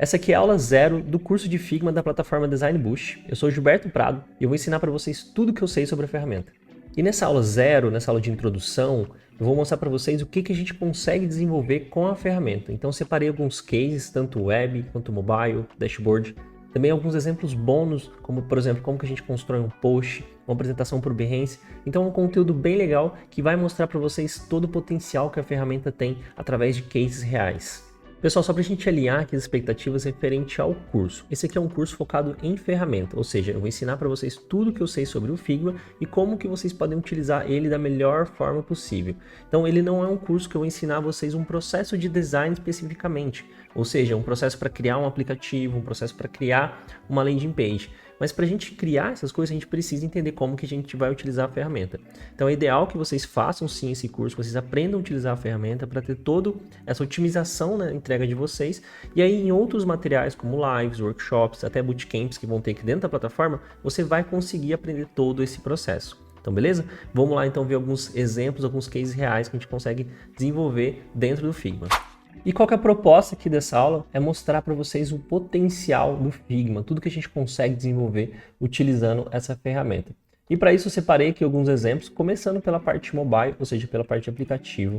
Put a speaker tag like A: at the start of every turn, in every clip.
A: Essa aqui é a aula 0 do curso de Figma da plataforma Design Boost. Eu sou Gilberto Prado e eu vou ensinar para vocês tudo o que eu sei sobre a ferramenta. E nessa aula 0, nessa aula de introdução, eu vou mostrar para vocês o que a gente consegue desenvolver com a ferramenta. Então separei alguns cases, tanto web quanto mobile, dashboard. Também alguns exemplos bônus, como por exemplo, como que a gente constrói um post, uma apresentação por Behance. Então é um conteúdo bem legal que vai mostrar para vocês todo o potencial que a ferramenta tem através de cases reais. Pessoal, só para a gente alinhar aqui as expectativas referente ao curso. Esse aqui é um curso focado em ferramenta, ou seja, eu vou ensinar para vocês tudo o que eu sei sobre o Figma e como que vocês podem utilizar ele da melhor forma possível. Então ele não é um curso que eu vou ensinar vocês um processo de design especificamente, ou seja, um processo para criar um aplicativo, um processo para criar uma landing page. Mas para a gente criar essas coisas, a gente precisa entender como que a gente vai utilizar a ferramenta. Então é ideal que vocês façam sim esse curso, vocês aprendam a utilizar a ferramenta para ter toda essa otimização na entrega de vocês. E aí em outros materiais como lives, workshops, até bootcamps que vão ter aqui dentro da plataforma, você vai conseguir aprender todo esse processo. Então, beleza? Vamos lá então ver alguns exemplos, alguns cases reais que a gente consegue desenvolver dentro do Figma. E qual que é a proposta aqui dessa aula? É mostrar para vocês o potencial do Figma, tudo que a gente consegue desenvolver utilizando essa ferramenta. E para isso eu separei aqui alguns exemplos, começando pela parte mobile, ou seja, pela parte de aplicativo.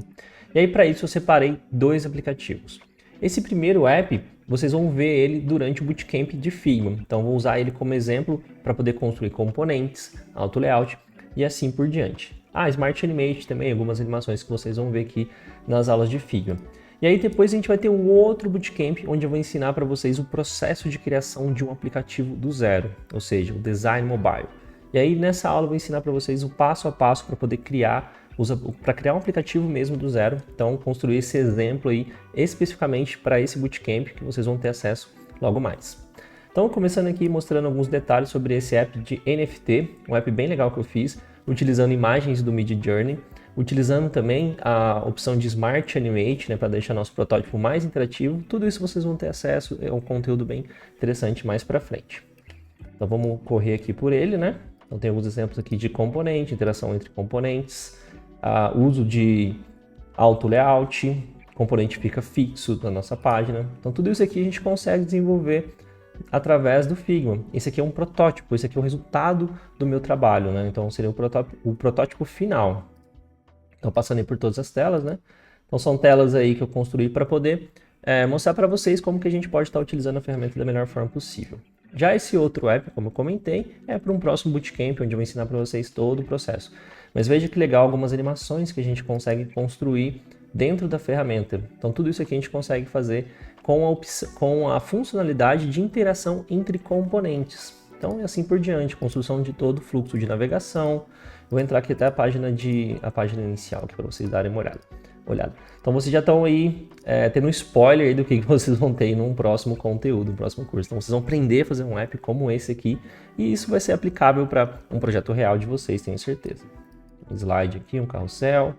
A: E aí para isso eu separei dois aplicativos. Esse primeiro app, vocês vão ver ele durante o Bootcamp de Figma. Então vou usar ele como exemplo para poder construir componentes, auto layout e assim por diante. Smart Animate também, algumas animações que vocês vão ver aqui nas aulas de Figma. E aí depois a gente vai ter um outro bootcamp onde eu vou ensinar para vocês o processo de criação de um aplicativo do zero, ou seja, o design mobile. E aí nessa aula eu vou ensinar para vocês o passo a passo para poder criar um aplicativo mesmo do zero. Então construir esse exemplo aí especificamente para esse bootcamp que vocês vão ter acesso logo mais. Então começando aqui mostrando alguns detalhes sobre esse app de NFT, um app bem legal que eu fiz, utilizando imagens do Midjourney, utilizando também a opção de Smart Animate, né, para deixar nosso protótipo mais interativo. Tudo isso vocês vão ter acesso, é um conteúdo bem interessante mais para frente. Então vamos correr aqui por ele, né? Então tem alguns exemplos aqui de componente, interação entre componentes, uso de auto layout, componente fica fixo na nossa página. Então tudo isso aqui a gente consegue desenvolver através do Figma. Esse aqui é um protótipo, esse aqui é o resultado do meu trabalho, né? Então seria o protótipo final. Então passando aí por todas as telas, né? Então são telas aí que eu construí para poder mostrar para vocês como que a gente pode estar utilizando a ferramenta da melhor forma possível. Já esse outro app, como eu comentei, é para um próximo bootcamp, onde eu vou ensinar para vocês todo o processo. Mas veja que legal algumas animações que a gente consegue construir dentro da ferramenta. Então tudo isso aqui a gente consegue fazer com a funcionalidade de interação entre componentes. Então é assim por diante, construção de todo o fluxo de navegação. Vou entrar aqui até a página inicial aqui para vocês darem uma olhada. Então vocês já estão aí tendo um spoiler aí do que vocês vão ter num próximo conteúdo, no próximo curso. Então vocês vão aprender a fazer um app como esse aqui e isso vai ser aplicável para um projeto real de vocês, tenho certeza. Um slide aqui, um carrossel,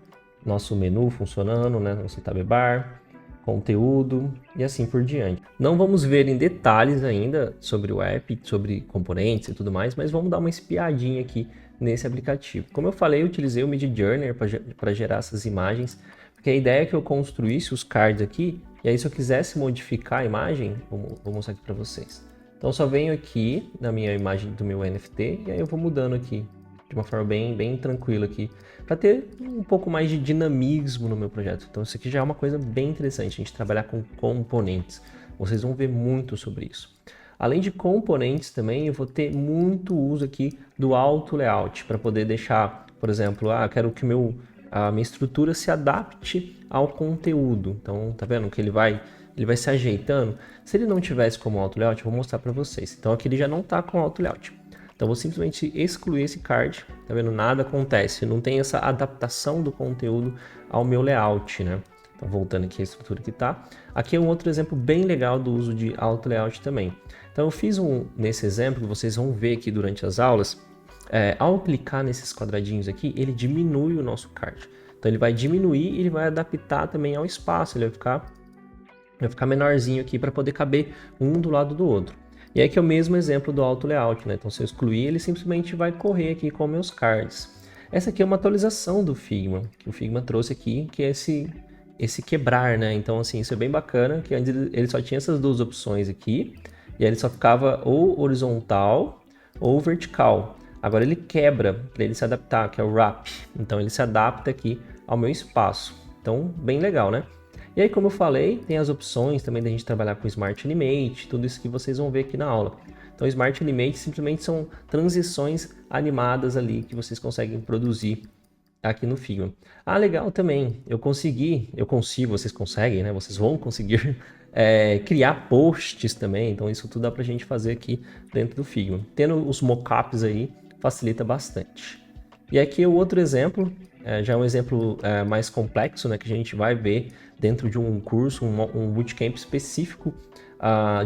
A: nosso menu funcionando, né, nosso tab bar, conteúdo e assim por diante. Não vamos ver em detalhes ainda sobre o app, sobre componentes e tudo mais, mas vamos dar uma espiadinha aqui nesse aplicativo. Como eu falei, eu utilizei o Midjourney para gerar essas imagens, porque a ideia é que eu construísse os cards aqui, e aí se eu quisesse modificar a imagem, vou mostrar aqui para vocês. Então eu só venho aqui na minha imagem do meu NFT, e aí eu vou mudando aqui, de uma forma bem tranquila aqui, para ter um pouco mais de dinamismo no meu projeto. Então isso aqui já é uma coisa bem interessante, a gente trabalhar com componentes. Vocês vão ver muito sobre isso. Além de componentes também, eu vou ter muito uso aqui do auto layout, para poder deixar, por exemplo, quero que a minha estrutura se adapte ao conteúdo. Então, tá vendo que ele vai se ajeitando? Se ele não tivesse como auto layout, eu vou mostrar para vocês. Então aqui ele já não está com auto layout. Então vou simplesmente excluir esse card, tá vendo? Nada acontece, não tem essa adaptação do conteúdo ao meu layout, né? Então voltando aqui a estrutura que tá. Aqui é um outro exemplo bem legal do uso de auto layout também. Então eu fiz nesse exemplo, que vocês vão ver aqui durante as aulas, ao clicar nesses quadradinhos aqui, ele diminui o nosso card. Então ele vai diminuir e ele vai adaptar também ao espaço, ele vai ficar menorzinho aqui para poder caber um do lado do outro. E aí que é o mesmo exemplo do auto layout, né? Então se eu excluir, ele simplesmente vai correr aqui com meus cards. Essa aqui é uma atualização do Figma, que o Figma trouxe aqui, que é esse quebrar, né? Então, assim, isso é bem bacana, que antes ele só tinha essas duas opções aqui, e aí ele só ficava ou horizontal ou vertical. Agora ele quebra para ele se adaptar, que é o wrap. Então ele se adapta aqui ao meu espaço. Então, bem legal, né? E aí, como eu falei, tem as opções também da gente trabalhar com Smart Animate, tudo isso que vocês vão ver aqui na aula. Então, Smart Animate simplesmente são transições animadas ali que vocês conseguem produzir aqui no Figma. Ah, legal também, eu consigo, vocês conseguem, né? Vocês vão conseguir criar posts também, então isso tudo dá pra gente fazer aqui dentro do Figma. Tendo os mockups aí, facilita bastante. E aqui o outro exemplo, já é um exemplo mais complexo, né, que a gente vai ver dentro de um curso, um bootcamp específico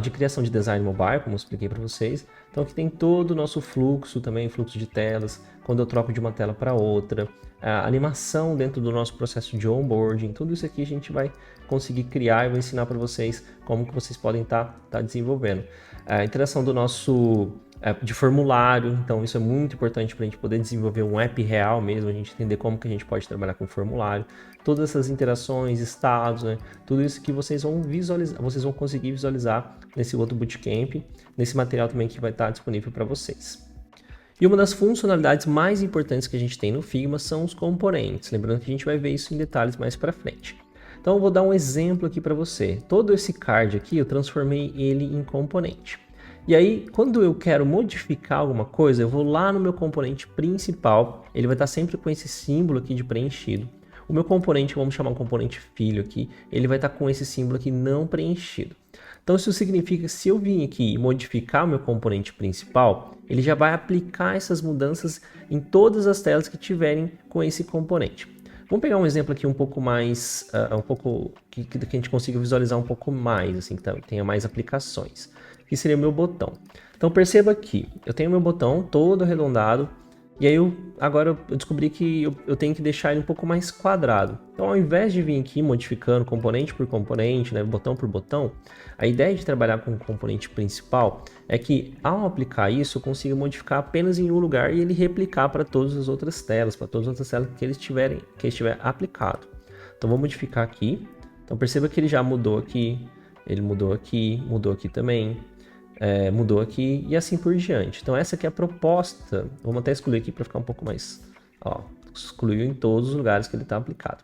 A: de criação de design mobile, como eu expliquei para vocês. Então aqui tem todo o nosso fluxo também, fluxo de telas, quando eu troco de uma tela para outra, a animação dentro do nosso processo de onboarding, tudo isso aqui a gente vai conseguir criar e vou ensinar para vocês como que vocês podem estar desenvolvendo. A interação do nosso de formulário, então isso é muito importante para a gente poder desenvolver um app real mesmo, a gente entender como que a gente pode trabalhar com formulário, todas essas interações, estados, né? Tudo isso que vocês vão visualizar, vocês vão conseguir visualizar nesse outro bootcamp, nesse material também que vai estar disponível para vocês. E uma das funcionalidades mais importantes que a gente tem no Figma são os componentes, lembrando que a gente vai ver isso em detalhes mais para frente. Então eu vou dar um exemplo aqui para você. Todo esse card aqui eu transformei ele em componente. E aí, quando eu quero modificar alguma coisa, eu vou lá no meu componente principal, ele vai estar sempre com esse símbolo aqui de preenchido. O meu componente, vamos chamar um componente filho aqui, ele vai estar com esse símbolo aqui não preenchido. Então isso significa que se eu vim aqui e modificar o meu componente principal, ele já vai aplicar essas mudanças em todas as telas que tiverem com esse componente. Vamos pegar um exemplo aqui um pouco mais, que a gente consiga visualizar um pouco mais, assim, que tenha mais aplicações. Que seria o meu botão. Então perceba aqui, eu tenho meu botão todo arredondado, e aí agora eu descobri que eu tenho que deixar ele um pouco mais quadrado. Então ao invés de vir aqui modificando componente por componente, né, botão por botão, a ideia de trabalhar com o componente principal é que ao aplicar isso eu consiga modificar apenas em um lugar e ele replicar para todas as outras telas, para todas as outras telas que ele estiver aplicado. Então vou modificar aqui, então perceba que ele já mudou aqui, ele mudou aqui também. Mudou aqui e assim por diante. Então essa aqui é a proposta, vamos até excluir aqui para ficar um pouco mais, excluiu em todos os lugares que ele está aplicado.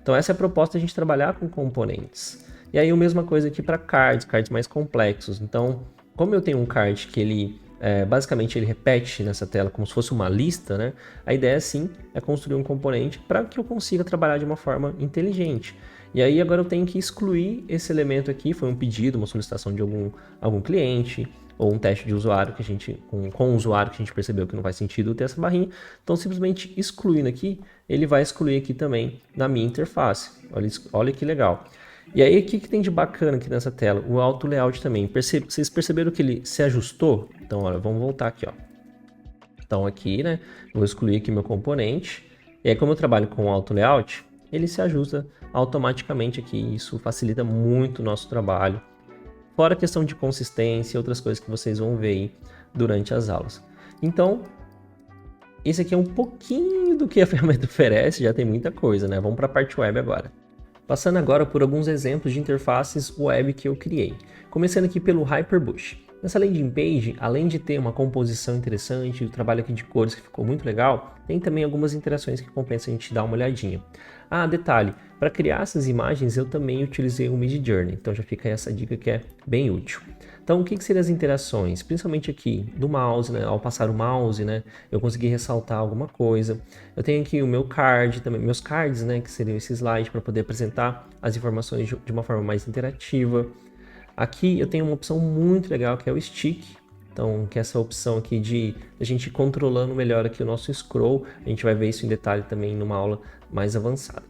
A: Então essa é a proposta, a gente trabalhar com componentes. E aí a mesma coisa aqui para cards mais complexos. Então como eu tenho um card que ele basicamente ele repete nessa tela como se fosse uma lista, né? A ideia sim é construir um componente para que eu consiga trabalhar de uma forma inteligente. E aí agora eu tenho que excluir esse elemento aqui, foi um pedido, uma solicitação de algum cliente, ou um teste de usuário que a gente, com o usuário que a gente percebeu que não faz sentido ter essa barrinha. Então simplesmente excluindo aqui, ele vai excluir aqui também na minha interface. Olha que legal. E aí o que tem de bacana aqui nessa tela? O auto layout também. Vocês perceberam que ele se ajustou? Então olha, vamos voltar aqui, ó. Então aqui, né, eu vou excluir aqui meu componente. E aí como eu trabalho com o auto layout, ele se ajusta automaticamente aqui, isso facilita muito o nosso trabalho. Fora a questão de consistência e outras coisas que vocês vão ver aí durante as aulas. Então, esse aqui é um pouquinho do que a ferramenta oferece, já tem muita coisa, né? Vamos para a parte web agora. Passando agora por alguns exemplos de interfaces web que eu criei. Começando aqui pelo Hyperbush. Nessa landing page, além de ter uma composição interessante, o trabalho aqui de cores que ficou muito legal, tem também algumas interações que compensa a gente dar uma olhadinha. Ah, detalhe, para criar essas imagens eu também utilizei o Midjourney, então já fica aí essa dica que é bem útil. Então o que seriam as interações? Principalmente aqui do mouse, né? Ao passar o mouse, né? Eu consegui ressaltar alguma coisa. Eu tenho aqui o meu card, também meus cards, né? Que seriam esse slide para poder apresentar as informações de uma forma mais interativa. Aqui eu tenho uma opção muito legal que é o Stick, então que é essa opção aqui de a gente controlando melhor aqui o nosso scroll, a gente vai ver isso em detalhe também numa aula mais avançada.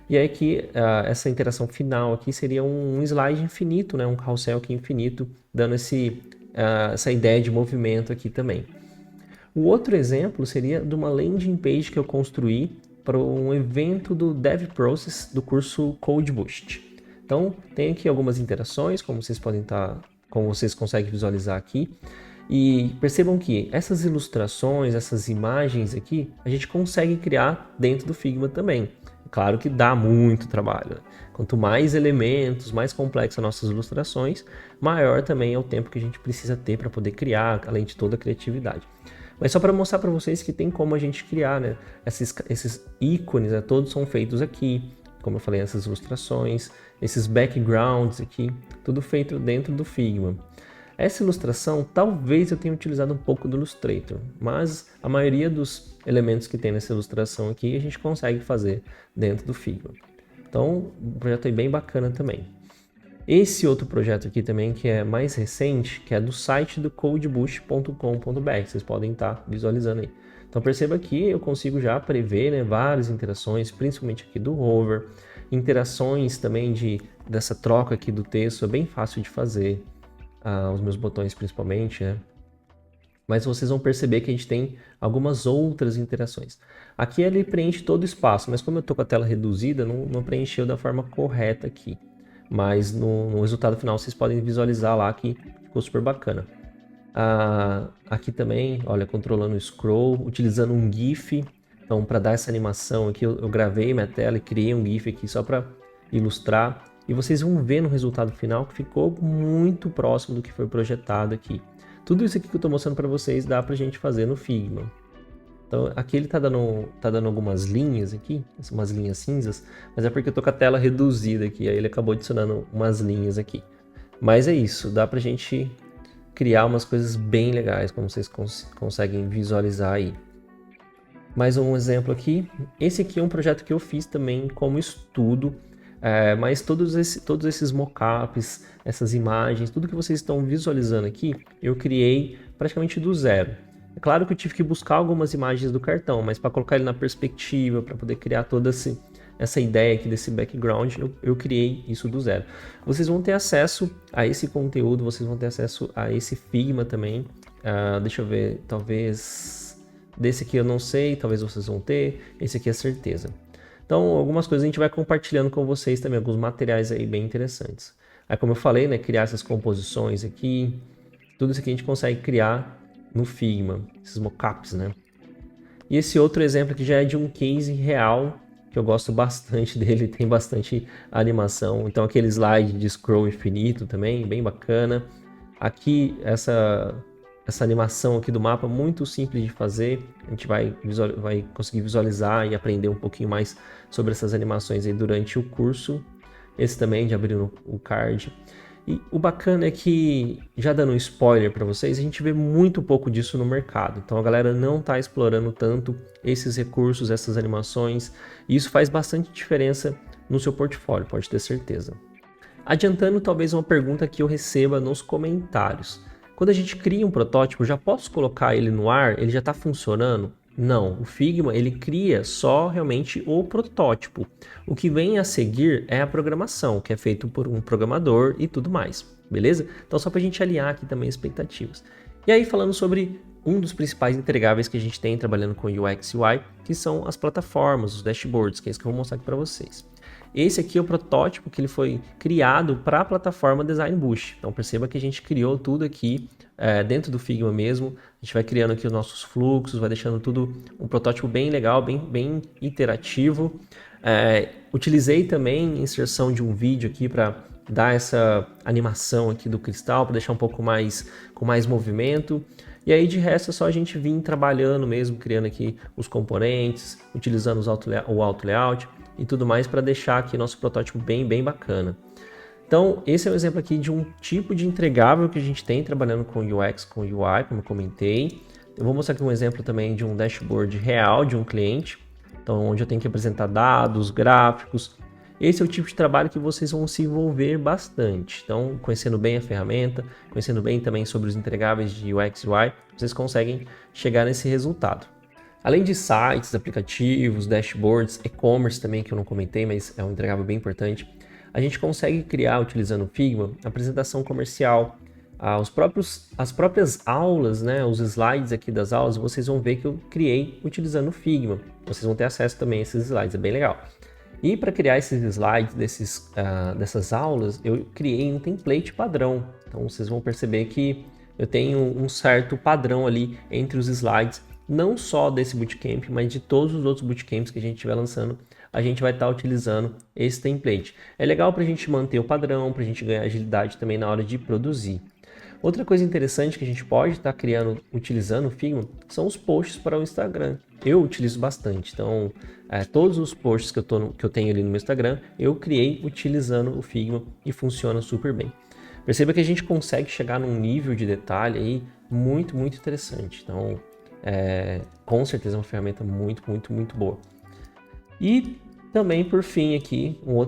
A: E aí aqui, essa interação final aqui seria um slide infinito, né? Um carrossel aqui infinito, dando essa ideia de movimento aqui também. O outro exemplo seria de uma landing page que eu construí para um evento do Dev Process do curso Code Boost. Então, tem aqui algumas interações, como vocês conseguem visualizar aqui. E percebam que essas ilustrações, essas imagens aqui, a gente consegue criar dentro do Figma também. Claro que dá muito trabalho, né? Quanto mais elementos, mais complexas nossas ilustrações, maior também é o tempo que a gente precisa ter para poder criar, além de toda a criatividade. Mas só para mostrar para vocês que tem como a gente criar, né? Esses ícones, né? Todos são feitos aqui, como eu falei, essas ilustrações, esses backgrounds aqui, tudo feito dentro do Figma. Essa ilustração, talvez eu tenha utilizado um pouco do Illustrator, mas a maioria dos elementos que tem nessa ilustração aqui a gente consegue fazer dentro do Figma. Então, o projeto é bem bacana também. Esse outro projeto aqui também, que é mais recente, que é do site do codebush.com.br, vocês podem estar visualizando aí. Então perceba que eu consigo já prever, né, várias interações, principalmente aqui do hover, interações também dessa troca aqui do texto, é bem fácil de fazer. Os meus botões principalmente, né? Mas vocês vão perceber que a gente tem algumas outras interações. Aqui ele preenche todo o espaço, mas como eu estou com a tela reduzida, não preencheu da forma correta aqui. Mas no resultado final vocês podem visualizar lá que ficou super bacana. Aqui também, olha, controlando o scroll, utilizando um GIF. Então, para dar essa animação aqui, eu gravei minha tela e criei um GIF aqui só para ilustrar. E vocês vão ver no resultado final que ficou muito próximo do que foi projetado aqui. Tudo isso aqui que eu estou mostrando para vocês dá para a gente fazer no Figma. Então aqui ele está dando algumas linhas aqui, umas linhas cinzas, mas é porque eu estou com a tela reduzida aqui, aí ele acabou adicionando umas linhas aqui. Mas é isso, dá para a gente criar umas coisas bem legais, como vocês conseguem visualizar aí. Mais um exemplo aqui, esse aqui é um projeto que eu fiz também como estudo, mas todos esses mockups, essas imagens, tudo que vocês estão visualizando aqui, eu criei praticamente do zero. É claro que eu tive que buscar algumas imagens do cartão, mas para colocar ele na perspectiva, para poder criar toda essa ideia aqui desse background, eu criei isso do zero. Vocês vão ter acesso a esse conteúdo, vocês vão ter acesso a esse Figma também. Deixa eu ver, talvez desse aqui eu não sei, talvez vocês vão ter, esse aqui é certeza. Então, algumas coisas a gente vai compartilhando com vocês também, alguns materiais aí bem interessantes. Aí, como eu falei, né, criar essas composições aqui, tudo isso aqui a gente consegue criar no Figma, esses mockups, né? E esse outro exemplo aqui já é de um case real, que eu gosto bastante dele, tem bastante animação. Então, aquele slide de scroll infinito também, bem bacana. Aqui, essa animação aqui do mapa, muito simples de fazer, a gente vai conseguir visualizar e aprender um pouquinho mais sobre essas animações aí durante o curso. Esse também de abrir o card. E o bacana é que, já dando um spoiler para vocês, a gente vê muito pouco disso no mercado. Então a galera não está explorando tanto esses recursos, essas animações, e isso faz bastante diferença no seu portfólio, pode ter certeza. Adiantando talvez uma pergunta que eu receba nos comentários. Quando a gente cria um protótipo, já posso colocar ele no ar? Ele já está funcionando? Não, o Figma ele cria só realmente o protótipo. O que vem a seguir é a programação, que é feito por um programador e tudo mais, beleza? Então só para a gente alinhar aqui também expectativas. E aí falando sobre um dos principais entregáveis que a gente tem trabalhando com UX e UI, que são as plataformas, os dashboards, que é isso que eu vou mostrar aqui para vocês. Esse aqui é o protótipo que ele foi criado para a plataforma Design Bush. Então perceba que a gente criou tudo aqui dentro do Figma mesmo. A gente vai criando aqui os nossos fluxos, vai deixando tudo um protótipo bem legal, bem interativo. Utilizei também inserção de um vídeo aqui para dar essa animação aqui do cristal, para deixar um pouco mais com mais movimento. E aí de resto é só a gente vir trabalhando mesmo, criando aqui os componentes, utilizando o auto layout e tudo mais para deixar aqui nosso protótipo bem bacana. Então esse é um exemplo aqui de um tipo de entregável que a gente tem trabalhando com UX, com UI, como eu comentei. Eu vou mostrar aqui um exemplo também de um dashboard real de um cliente, então onde eu tenho que apresentar dados, gráficos. Esse é o tipo de trabalho que vocês vão se envolver bastante. Então, conhecendo bem a ferramenta, conhecendo bem também sobre os entregáveis de UX e UI, vocês conseguem chegar nesse resultado. Além de sites, aplicativos, dashboards, e-commerce também, que eu não comentei, mas é um entregável bem importante, a gente consegue criar, utilizando o Figma, apresentação comercial. As próprias aulas, né, os slides aqui das aulas, vocês vão ver que eu criei utilizando o Figma. Vocês vão ter acesso também a esses slides, é bem legal. E para criar esses slides dessas aulas, eu criei um template padrão. Então vocês vão perceber que eu tenho um certo padrão ali entre os slides, não só desse bootcamp, mas de todos os outros bootcamps que a gente estiver lançando a gente vai estar utilizando esse template. É legal para a gente manter o padrão, para a gente ganhar agilidade também na hora de produzir. Outra coisa interessante que a gente pode estar criando, utilizando o Figma, são os posts para o Instagram. Eu utilizo bastante, então todos os posts que eu tenho ali no meu Instagram, eu criei utilizando o Figma e funciona super bem. Perceba que a gente consegue chegar num nível de detalhe aí muito, muito interessante. Então, com certeza é uma ferramenta muito, muito, muito boa. E também, por fim, aqui, uma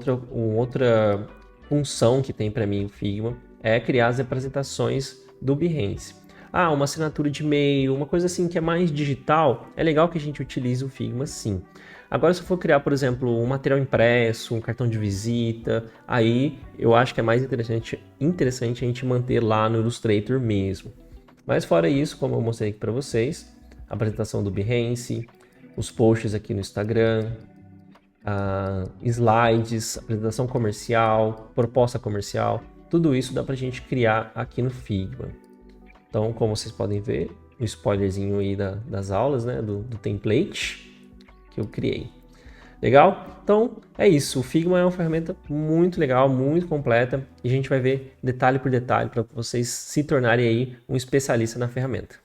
A: outra função que tem para mim o Figma é criar as apresentações do Behance. Uma assinatura de e-mail, uma coisa assim que é mais digital, é legal que a gente utilize o Figma sim. Agora, se eu for criar, por exemplo, um material impresso, um cartão de visita, aí eu acho que é mais interessante a gente manter lá no Illustrator mesmo. Mas fora isso, como eu mostrei aqui para vocês, a apresentação do Behance, os posts aqui no Instagram, slides, apresentação comercial, proposta comercial, tudo isso dá para a gente criar aqui no Figma. Então, como vocês podem ver, o spoilerzinho aí das aulas, né, do template que eu criei. Legal? Então, é isso. O Figma é uma ferramenta muito legal, muito completa, e a gente vai ver detalhe por detalhe para vocês se tornarem aí um especialista na ferramenta.